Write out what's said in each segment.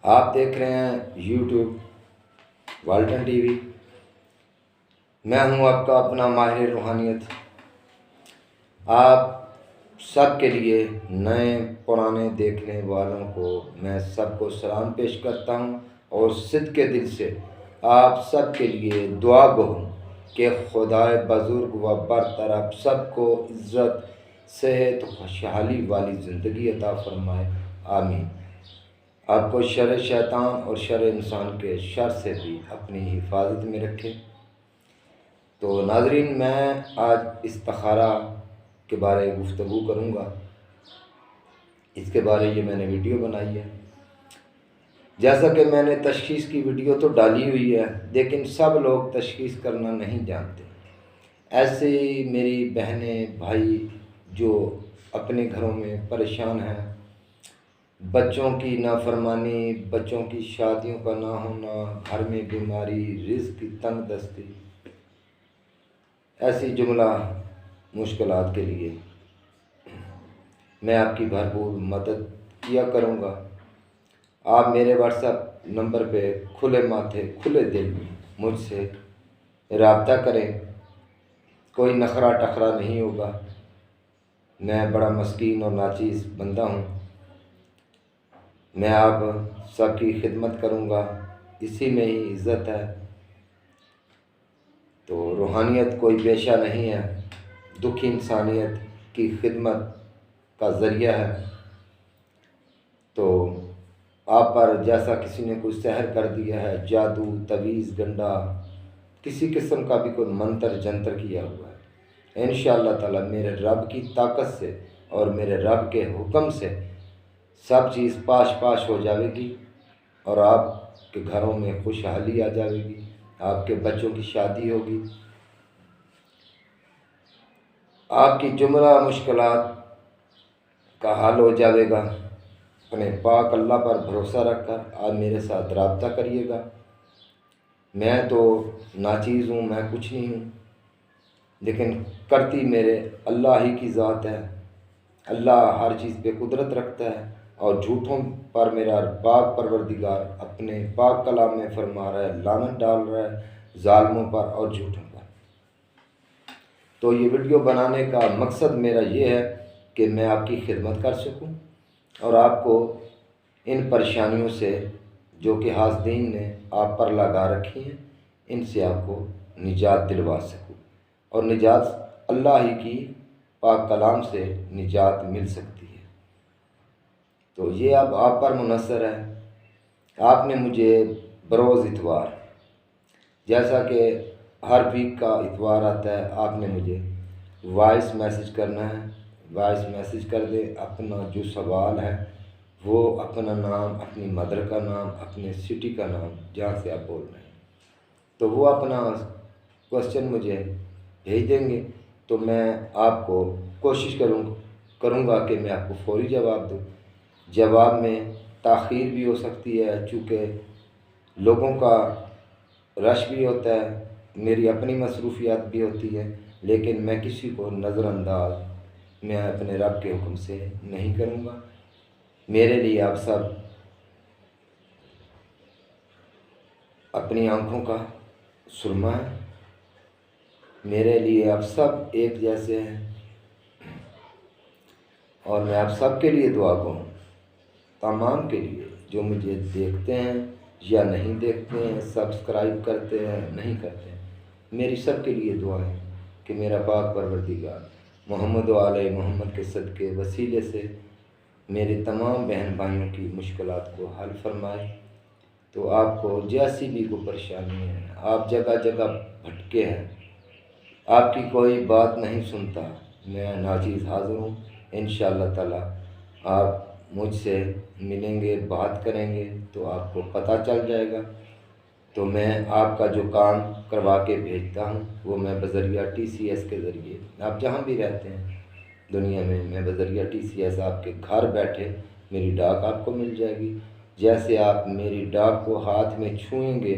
آپ دیکھ رہے ہیں یوٹیوب والٹن ٹی وی۔ میں ہوں آپ کا اپنا ماہر روحانیت۔ آپ سب کے لیے نئے پرانے دیکھنے والوں کو میں سب کو سلام پیش کرتا ہوں اور صدق دل سے آپ سب کے لیے دعا گو ہوں کہ خدائے بزرگ و برتر آپ سب کو عزت، صحت و خوشحالی والی زندگی عطا فرمائے، آمین۔ آپ کو شر شیطان اور شر انسان کے شر سے بھی اپنی حفاظت میں رکھے۔ تو ناظرین، میں آج استخارہ کے بارے گفتگو کروں گا۔ اس کے بارے یہ میں نے ویڈیو بنائی ہے۔ جیسا کہ میں نے تشخیص کی ویڈیو تو ڈالی ہوئی ہے، لیکن سب لوگ تشخیص کرنا نہیں جانتے۔ ایسے ہی میری بہنیں بھائی جو اپنے گھروں میں پریشان ہیں، بچوں کی نافرمانی، بچوں کی شادیوں کا نہ ہونا، گھر میں بیماری، رزق کی تنگ دستی، ایسی جملہ مشکلات کے لیے میں آپ کی بھرپور مدد کیا کروں گا۔ آپ میرے واٹس ایپ نمبر پہ کھلے ماتھے کھلے دل مجھ سے رابطہ کریں۔ کوئی نخرا ٹخرا نہیں ہوگا۔ میں بڑا مسکین اور ناچیز بندہ ہوں۔ میں آپ سب کی خدمت کروں گا، اسی میں ہی عزت ہے۔ تو روحانیت کوئی پیشہ نہیں ہے، دکھی انسانیت کی خدمت کا ذریعہ ہے۔ تو آپ پر جیسا کسی نے کوئی سحر کر دیا ہے، جادو، تویز، گنڈا، کسی قسم کا بھی کوئی منتر جنتر کیا ہوا ہے، انشاءاللہ تعالی میرے رب کی طاقت سے اور میرے رب کے حکم سے سب چیز پاش پاش ہو جاوے گی، اور آپ کے گھروں میں خوشحالی آ جاوے گی، آپ کے بچوں کی شادی ہوگی، آپ کی جملہ مشکلات کا حل ہو جاوے گا۔ اپنے پاک اللہ پر بھروسہ رکھ کر آپ میرے ساتھ رابطہ کریے گا۔ میں تو ناچیز ہوں، میں کچھ نہیں ہوں، لیکن کرتی میرے اللہ ہی کی ذات ہے۔ اللہ ہر چیز پہ قدرت رکھتا ہے، اور جھوٹوں پر میرا پاک پروردگار اپنے پاک کلام میں فرما رہا ہے، لعنت ڈال رہا ہے ظالموں پر اور جھوٹوں پر۔ تو یہ ویڈیو بنانے کا مقصد میرا یہ ہے کہ میں آپ کی خدمت کر سکوں اور آپ کو ان پریشانیوں سے جو کہ حاسدین نے آپ پر لگا رکھی ہیں، ان سے آپ کو نجات دلوا سکوں، اور نجات اللہ ہی کی پاک کلام سے نجات مل سکتی ہے۔ تو یہ اب آپ پر منحصر ہے۔ آپ نے مجھے بروز اتوار، جیسا کہ ہر ویک کا اتوار آتا ہے، آپ نے مجھے وائس میسج کرنا ہے۔ وائس میسج کر دیں، اپنا جو سوال ہے وہ اپنا نام، اپنی مدر کا نام، اپنے سٹی کا نام، جہاں سے آپ بول رہے ہیں، تو وہ اپنا کوشچن مجھے بھیج دیں گے، تو میں آپ کو کوشش کروں گا کہ میں آپ کو فوری جواب دوں۔ جواب میں تاخیر بھی ہو سکتی ہے، چونکہ لوگوں کا رش بھی ہوتا ہے، میری اپنی مصروفیات بھی ہوتی ہے، لیکن میں کسی کو نظر انداز میں اپنے رب کے حکم سے نہیں کروں گا۔ میرے لیے آپ سب اپنی آنکھوں کا سرما ہے، میرے لیے آپ سب ایک جیسے ہیں، اور میں آپ سب کے لیے دعا گو ہوں، تمام کے لیے جو مجھے دیکھتے ہیں یا نہیں دیکھتے ہیں، سبسکرائب کرتے ہیں نہیں کرتے ہیں، میری سب کے لیے دعا ہے کہ میرا پاک پروردگار محمد و آل محمد کے صدقے وسیلے سے میرے تمام بہن بھائیوں کی مشکلات کو حل فرمائے۔ تو آپ کو جیسی بھی کوئی پریشانی ہے، آپ جگہ جگہ بھٹکے ہیں، آپ کی کوئی بات نہیں سنتا، میں ناچیز حاضر ہوں۔ انشاءاللہ تعالی آپ مجھ سے ملیں گے، بات کریں گے، تو آپ کو پتہ چل جائے گا۔ تو میں آپ کا جو کام کروا کے بھیجتا ہوں وہ میں بذریعہ TCS کے ذریعے، آپ جہاں بھی رہتے ہیں دنیا میں بذریعہ TCS آپ کے گھر بیٹھے میری ڈاک آپ کو مل جائے گی۔ جیسے آپ میری ڈاک کو ہاتھ میں چھوئیں گے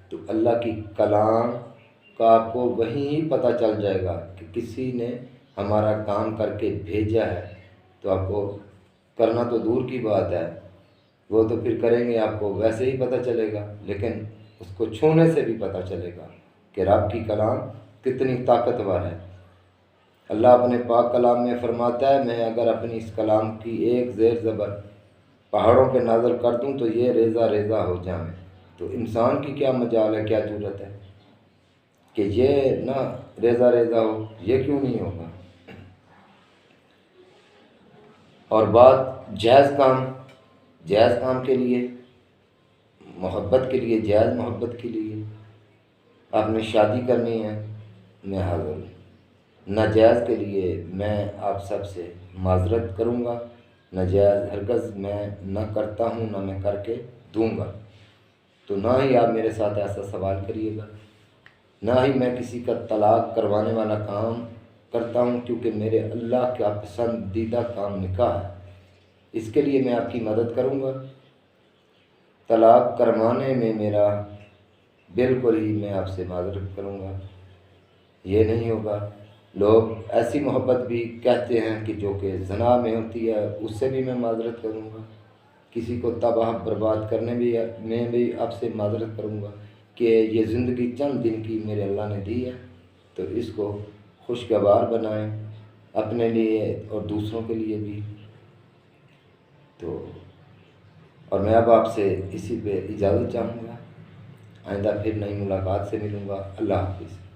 تو اللہ کی کلام کا آپ کو وہیں پتہ چل جائے گا کہ کسی نے ہمارا کام کر کے بھیجا ہے۔ تو آپ کو کرنا تو دور کی بات ہے، وہ تو پھر کریں گے، آپ کو ویسے ہی پتہ چلے گا، لیکن اس کو چھونے سے بھی پتہ چلے گا کہ رب کی کلام کتنی طاقتور ہے۔ اللہ اپنے پاک کلام میں فرماتا ہے، میں اگر اپنی اس کلام کی ایک زیر زبر پہاڑوں پہ نازل کر دوں تو یہ ریزہ ریزہ ہو جائیں۔ تو انسان کی کیا مجال ہے، کیا ضرورت ہے کہ یہ نہ ریزہ ریزہ ہو، یہ کیوں نہیں ہوگا۔ اور بات جائز کام کے لیے، محبت کے لیے، جائز محبت کے لیے آپ نے شادی کرنی ہے، میں حاضر ہوں۔ ناجائز کے لیے میں آپ سب سے معذرت کروں گا، ناجائز ہرگز میں نہ کرتا ہوں، نہ میں کر کے دوں گا۔ تو نہ ہی آپ میرے ساتھ ایسا سوال کریے گا، نہ ہی میں کسی کا طلاق کروانے والا کام کرتا ہوں، کیونکہ میرے اللہ کا پسندیدہ کام نکاح ہے۔ اس کے لیے میں آپ کی مدد کروں گا۔ طلاق کروانے میں میرا بالکل ہی میں آپ سے معذرت کروں گا، یہ نہیں ہوگا۔ لوگ ایسی محبت بھی کہتے ہیں کہ جو کہ زنا میں ہوتی ہے، اس سے بھی میں معذرت کروں گا۔ کسی کو تباہ برباد کرنے میں بھی آپ سے معذرت کروں گا کہ یہ زندگی چند دن کی میرے اللہ نے دی ہے، تو اس کو خوشگوار بنائیں اپنے لیے اور دوسروں کے لیے بھی۔ تو اور میں اب آپ سے اسی پہ اجازت چاہوں گا، آئندہ پھر نئی ملاقات سے ملوں گا۔ اللہ حافظ۔